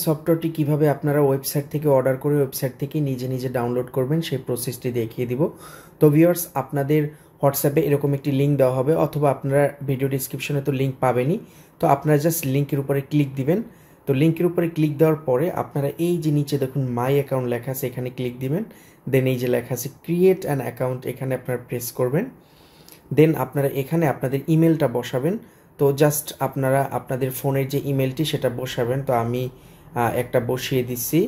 সফটওয়্যারটি কিভাবে আপনারা ওয়েবসাইট থেকে অর্ডার করে ওয়েবসাইট থেকে নিজে নিজে ডাউনলোড করবেন সেই প্রসেসটি দেখিয়ে দিব। তো ভিউয়ার্স, আপনাদের হোয়াটসঅ্যাপে এরকম একটি লিঙ্ক দেওয়া হবে, অথবা আপনারা ভিডিও ডিসক্রিপশনে তো লিঙ্ক পাবেনই। তো আপনারা জাস্ট লিঙ্কের উপরে ক্লিক দিবেন। তো লিঙ্কের উপরে ক্লিক দেওয়ার পরে আপনারা এই যে নিচে দেখুন মাই অ্যাকাউন্ট লেখা আছে, এখানে ক্লিক দিবেন। দেন এই যে লেখা আছে ক্রিয়েট অ্যান অ্যাকাউন্ট, এখানে আপনারা প্রেস করবেন। দেন আপনারা এখানে আপনাদের ইমেলটা বসাবেন। তো জাস্ট আপনারা আপনাদের ফোনের যে ইমেলটি সেটা বসাবেন। তো আমি একটা বসিয়ে দিচ্ছি।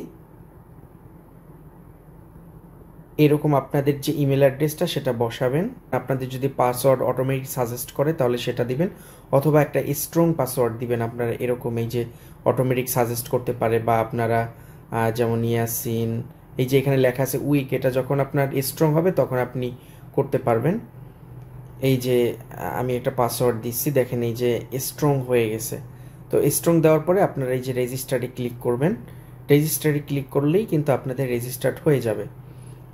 এরকম আপনাদের যে ইমেল অ্যাড্রেসটা সেটা বসাবেন। আপনাদের যদি পাসওয়ার্ড অটোমেটিক সাজেস্ট করে তাহলে সেটা দিবেন, অথবা একটা স্ট্রং পাসওয়ার্ড দিবেন। আপনারা এরকম এই যে অটোমেটিক সাজেস্ট করতে পারে, বা আপনারা যেমন ইয়াসিন, এই যে এখানে লেখা আছে উইক, এটা যখন আপনার স্ট্রং হবে তখন আপনি করতে পারবেন। এই যে আমি একটা পাসওয়ার্ড দিচ্ছি, দেখেন এই যে স্ট্রং হয়ে গেছে। তো স্ট্রং দেওয়ার পরে আপনারা এই যে রেজিস্টারে ক্লিক করবেন। রেজিস্টারে ক্লিক করলেই কিন্তু আপনাদের রেজিস্টার্ড হয়ে যাবে।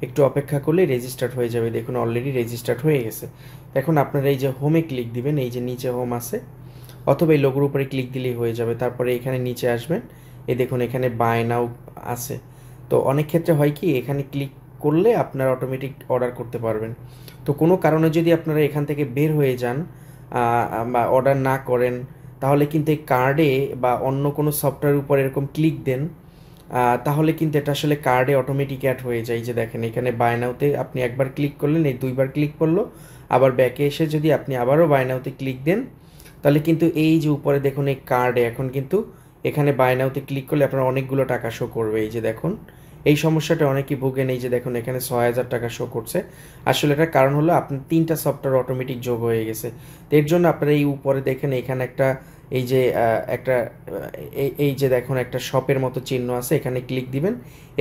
একটু অপেক্ষা করলেই রেজিস্টার্ড হয়ে যাবে। দেখুন অলরেডি রেজিস্টার্ড হয়ে গেছে। এখন আপনারা এই যে হোমে ক্লিক দিবেন, এই যে নিচে হোম আছে, অথবা এই লোগোর উপরে ক্লিক দিলেই হয়ে যাবে। তারপরে এখানে নিচে আসবেন, এই দেখুন এখানে বাই নাও আছে। তো অনেক ক্ষেত্রে হয় কি, এখানে ক্লিক করলে আপনারা অটোমেটিক অর্ডার করতে পারবেন। তো কোনো কারণে যদি আপনারা এখান থেকে বের হয়ে যান বা অর্ডার না করেন, তাহলে কিন্তু এই কার্ডে বা অন্য কোনো সফটওয়্যারের উপর এরকম ক্লিক দেন, তাহলে কিন্তু এটা আসলে কার্ডে অটোমেটিক অ্যাড হয়ে যায়। যে দেখেন এখানে বাই নাওতে আপনি একবার ক্লিক করলেন, এই দুইবার ক্লিক করলো। আবার ব্যাকে এসে যদি আপনি আবারও বাই নাওতে ক্লিক দেন, তাহলে কিন্তু এই যে উপরে দেখুন এই কার্ডে এখন কিন্তু এখানে বাই নাওতে ক্লিক করলে আপনার অনেকগুলো টাকা শো করবে। এই যে দেখুন এই সমস্যাটা অনেকেই ভোগেন। এই যে দেখুন এখানে 6,000 টাকা শো করছে। আসলে এটার কারণ হলো আপনার 3টা সফটওয়্যার অটোমেটিক যোগ হয়ে গেছে। তো এর জন্য আপনারা এই উপরে দেখেন এখানে একটা এই যে একটা এই যে দেখুন একটা শপের মতো চিহ্ন আছে, এখানে ক্লিক দিবেন।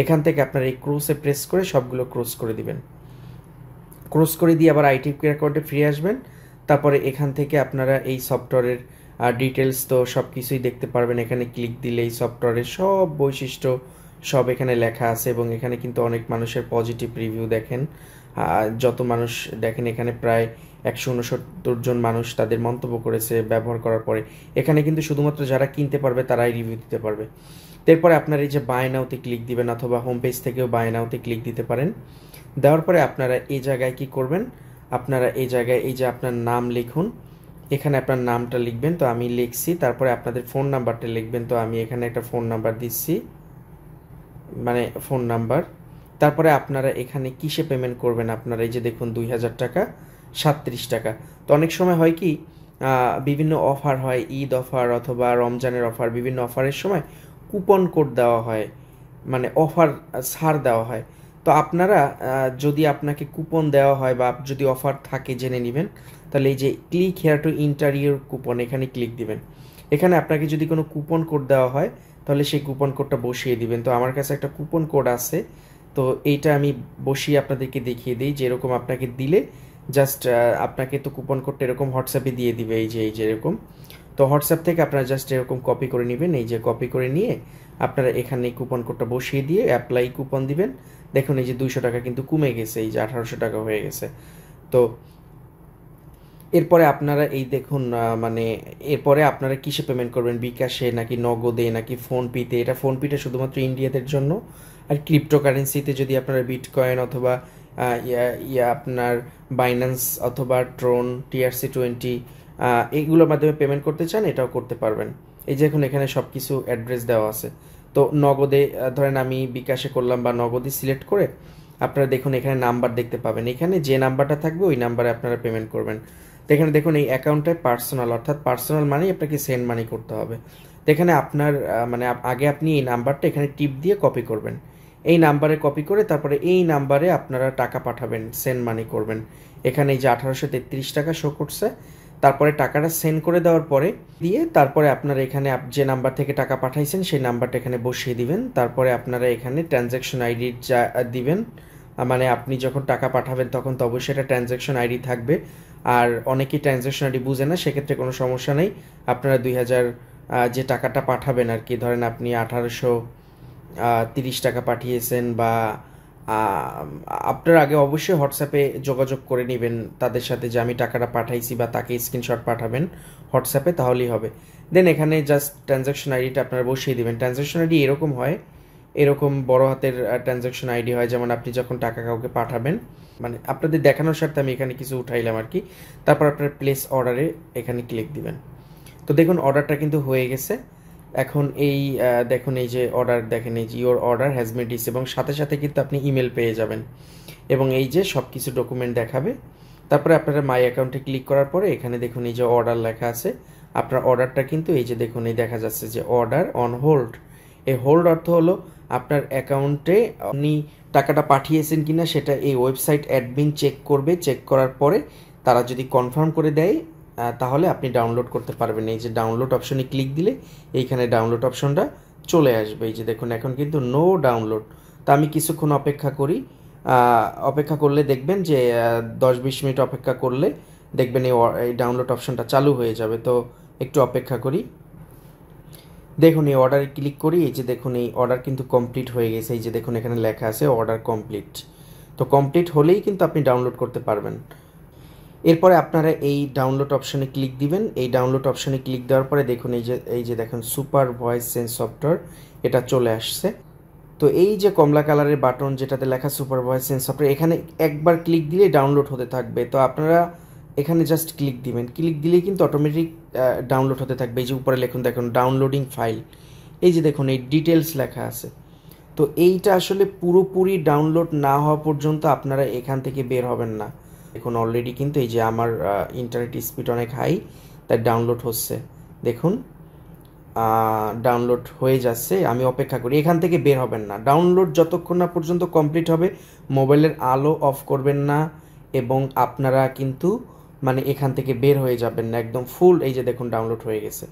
এখান থেকে আপনারা এই ক্রসে প্রেস করে সবগুলো ক্রস করে দিবেন। ক্রস করে দিয়ে আবার আইটি অ্যাকাউন্টে ফিরে আসবেন। তারপরে এখান থেকে আপনারা এই সফটওয়্যারের ডিটেলস তো সব কিছুই দেখতে পারবেন। এখানে ক্লিক দিলে এই সফটওয়্যারের সব বৈশিষ্ট্য সব এখানে লেখা আছে, এবং এখানে কিন্তু অনেক মানুষের পজিটিভ রিভিউ দেখেন। যত মানুষ দেখেন এখানে প্রায় 169 জন মানুষ তাদের মন্তব্য করেছে ব্যবহার করার পরে। এখানে কিন্তু শুধুমাত্র যারা কিনতে পারবে তারাই রিভিউ দিতে পারবে। এরপরে আপনারা এই যে বাই নাওতে ক্লিক দিবেন, অথবা হোম পেজ থেকেও বাই নাওতে ক্লিক দিতে পারেন। দেওয়ার পরে আপনারা এই জায়গায় কি করবেন, আপনারা এই জায়গায় এই যে আপনার নাম লিখুন, এখানে আপনার নামটা লিখবেন। তো আমি লিখছি। তারপরে আপনাদের ফোন নাম্বারটা লিখবেন। তো আমি এখানে একটা ফোন নাম্বার দিচ্ছি, মানে ফোন নাম্বার। তারপরে আপনারা এখানে কিসে পেমেন্ট করবেন, আপনারা এই যে দেখুন 2,000 টাকা 37 টাকা। তো অনেক সময় হয় কি, বিভিন্ন অফার হয়, ঈদ অফার অথবা রমজানের অফার, বিভিন্ন অফারের সময় কুপন কোড দেওয়া হয়, মানে অফার ছাড় দেওয়া হয়। তো আপনারা যদি আপনাকে কুপন দেওয়া হয় বা যদি অফার থাকে জেনে নেবেন, তাহলে এই যে click here to enter your coupon, এখানে ক্লিক দিবেন। এখানে আপনাকে যদি কোনো কুপন কোড দেওয়া হয় তাহলে সেই কুপন কোডটা বসিয়ে দিবেন। তো আমার কাছে একটা কুপন কোড আছে, তো এইটা আমি বসিয়ে আপনাদেরকে দেখিয়ে দিই। যেরকম আপনাকে দিলে জাস্ট আপনাকে তো কুপন কোডটা এরকম হোয়াটসঅ্যাপে দিয়ে দিবে, এই যে এরকম। তো হোয়াটসঅ্যাপ থেকে আপনারা জাস্ট এরকম কপি করে নেবেন। এই যে কপি করে নিয়ে আপনারা এখানে এই কুপন কোডটা বসিয়ে দিয়ে অ্যাপ্লাই কুপন দিবেন। দেখুন এই যে 200 টাকা কিন্তু কমে গেছে, এই যে 1800 টাকা হয়ে গেছে। তো এরপরে আপনারা এই দেখুন মানে এরপরে আপনারা কিসে পেমেন্ট করবেন, বিকাশে নাকি নগদে নাকি ফোনপেতে। এটা ফোনপেটা শুধুমাত্র ইন্ডিয়াদের জন্য। আর ক্রিপ্টোকারেন্সিতে যদি আপনারা বিটকয়েন অথবা আপনার বাইন্যান্স অথবা ট্রোন TRC20 এইগুলোর মাধ্যমে পেমেন্ট করতে চান, এটাও করতে পারবেন। এই যে এখন এখানে সব কিছু অ্যাড্রেস দেওয়া আছে। তো নগদে ধরেন আমি বিকাশে করলাম বা নগদে সিলেক্ট করে আপনারা দেখুন এখানে নাম্বার দেখতে পাবেন। এখানে যে নাম্বারটা থাকবে ওই নাম্বারে আপনারা পেমেন্ট করবেন। তো এখানে দেখুন এই অ্যাকাউন্টটায় পার্সোনাল, অর্থাৎ পার্সোনাল মানেই আপনাকে সেন্ড মানি করতে হবে। তো এখানে আপনার মানে আগে আপনি এই নাম্বারটা এখানে টিপ দিয়ে কপি করবেন। এই নাম্বারে কপি করে তারপরে এই নাম্বারে আপনারা টাকা পাঠাবেন, সেন্ড মানি করবেন। এখানে এই যে 1833 টাকা শো করছে। তারপরে টাকাটা সেন্ড করে দেওয়ার পরে দিয়ে তারপরে আপনারা এখানে যে নাম্বার থেকে টাকা পাঠাইছেন সেই নাম্বারটা এখানে বসিয়ে দিবেন। তারপরে আপনারা এখানে ট্রানজ্যাকশন আইডি দিবেন, মানে আপনি যখন টাকা পাঠাবেন তখন তো অবশ্যই একটা ট্রানজ্যাকশন আইডি থাকবে। আর অনেকেই ট্রানজ্যাকশন আইডি বুঝে না, সেক্ষেত্রে কোনো সমস্যা নেই। আপনারা 2000 যে টাকাটা পাঠাবেন আর কি, ধরেন আপনি 1830 টাকা পাঠিয়েছেন, বা আপনার আগে অবশ্যই হোয়াটসঅ্যাপে যোগাযোগ করে নেবেন তাদের সাথে যে আমি টাকাটা পাঠাইছি, বা তাকে স্ক্রিনশট পাঠাবেন হোয়াটসঅ্যাপে, তাহলেই হবে। দেন এখানে জাস্ট ট্রানজ্যাকশন আইডিটা আপনারা বসিয়ে দিবেন। ট্রানজ্যাকশন আইডি এরকম হয়, এরকম বড় হাতের ট্রানজ্যাকশন আইডি হয়, যেমন আপনি যখন টাকা কাউকে পাঠাবেন, মানে আপনাদের দেখানোর স্বার্থে আমি এখানে কিছু উঠাইলাম আর কি। তারপর আপনার প্লেস অর্ডারে এখানে ক্লিক দিবেন। তো দেখুন অর্ডারটা কিন্তু হয়ে গেছে। এখন এই দেখুন এই যে অর্ডার, দেখেন এই যে your order has been received, এবং সাথে সাথে কিন্তু আপনি ইমেল পেয়ে যাবেন এবং এই যে সব কিছু ডকুমেন্ট দেখাবে। তারপরে আপনারা মাই অ্যাকাউন্টে ক্লিক করার পরে এখানে দেখুন এই যে অর্ডার লেখা আছে, আপনার অর্ডারটা কিন্তু এই যে দেখুন এই দেখা যাচ্ছে যে অর্ডার অন হোল্ড। এই হোল্ড অর্থ হলো আপনার অ্যাকাউন্টে আপনি টাকাটা পাঠিয়েছেন কিনা সেটা এই ওয়েবসাইট অ্যাডমিন চেক করবে। চেক করার পরে তারা যদি কনফার্ম করে দেয় তাহলে আপনি ডাউনলোড করতে পারবেন। এই যে ডাউনলোড অপশনে ক্লিক দিলে এইখানে ডাউনলোড অপশনটা চলে আসবে। এই যে দেখুন এখন কিন্তু নো ডাউনলোড। তা আমি কিছুক্ষণ অপেক্ষা করি। অপেক্ষা করলে দেখবেন যে 10-20 মিনিট অপেক্ষা করলে দেখবেন এই ডাউনলোড অপশনটা চালু হয়ে যাবে। তো একটু অপেক্ষা করি। দেখুন এই অর্ডারে ক্লিক করি, এই যে দেখুন এই অর্ডার কিন্তু কমপ্লিট হয়ে গেছে। এই যে দেখুন এখানে লেখা আছে অর্ডার কমপ্লিট। তো কমপ্লিট হলেই কিন্তু আপনি ডাউনলোড করতে পারবেন। এরপরে আপনারা এই ডাউনলোড অপশনে ক্লিক দিবেন। এই ডাউনলোড অপশনে ক্লিক দেওয়ার পরে দেখুন এই যে দেখুন সুপার ভয়েস চেঞ্জ সফটওয়্যার এটা চলে আসছে। তো এই যে কমলা কালারের বাটন যেটাতে লেখা সুপার ভয়েস চেঞ্জ সফটওয়্যার, এখানে একবার ক্লিক দিলেই ডাউনলোড হতে থাকবে। তো আপনারা এখানে জাস্ট ক্লিক দিবেন, ক্লিক দিলেই কিন্তু অটোমেটিক ডাউনলোড হতে থাকবে। এই যে উপরে লিখুন দেখুন ডাউনলোডিং ফাইল, এই যে দেখুন এই ডিটেলস লেখা আছে। তো এইটা আসলে পুরোপুরি ডাউনলোড না হওয়া পর্যন্ত আপনারা এখান থেকে বের হবেন না। দেখুন অলরেডি কিন্তু এই যে আমার ইন্টারনেট স্পিড অনেক হাই, তাই ডাউনলোড হচ্ছে। দেখুন ডাউনলোড হয়ে যাচ্ছে, আমি অপেক্ষা করি। এখান থেকে বের হবেন না, ডাউনলোড যতক্ষণ না পর্যন্ত কমপ্লিট হবে মোবাইলের আলো অফ করবেন না, এবং আপনারা কিন্তু মানে এখান থেকে বের হয়ে যাবেন না একদম ফুল। এই যে দেখুন ডাউনলোড হয়ে গেছে।